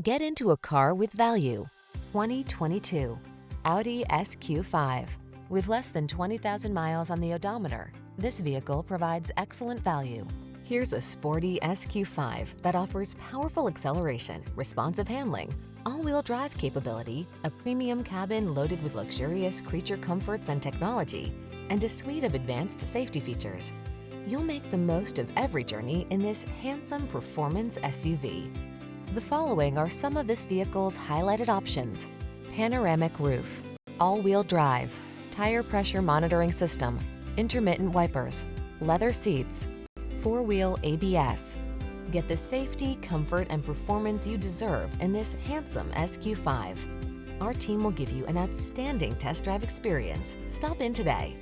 Get into a car with value. 2022 Audi SQ5. With less than 20,000 miles on the odometer, this vehicle provides excellent value. Here's a sporty SQ5 that offers powerful acceleration, responsive handling, all-wheel drive capability, a premium cabin loaded with luxurious creature comforts and technology, and a suite of advanced safety features. You'll make the most of every journey in this handsome performance SUV. The following are some of this vehicle's highlighted options: panoramic roof, all-wheel drive, tire pressure monitoring system, intermittent wipers, leather seats, four-wheel ABS. Get the safety, comfort, and performance you deserve in this handsome SQ5. Our team will give you an outstanding test drive experience. Stop in today.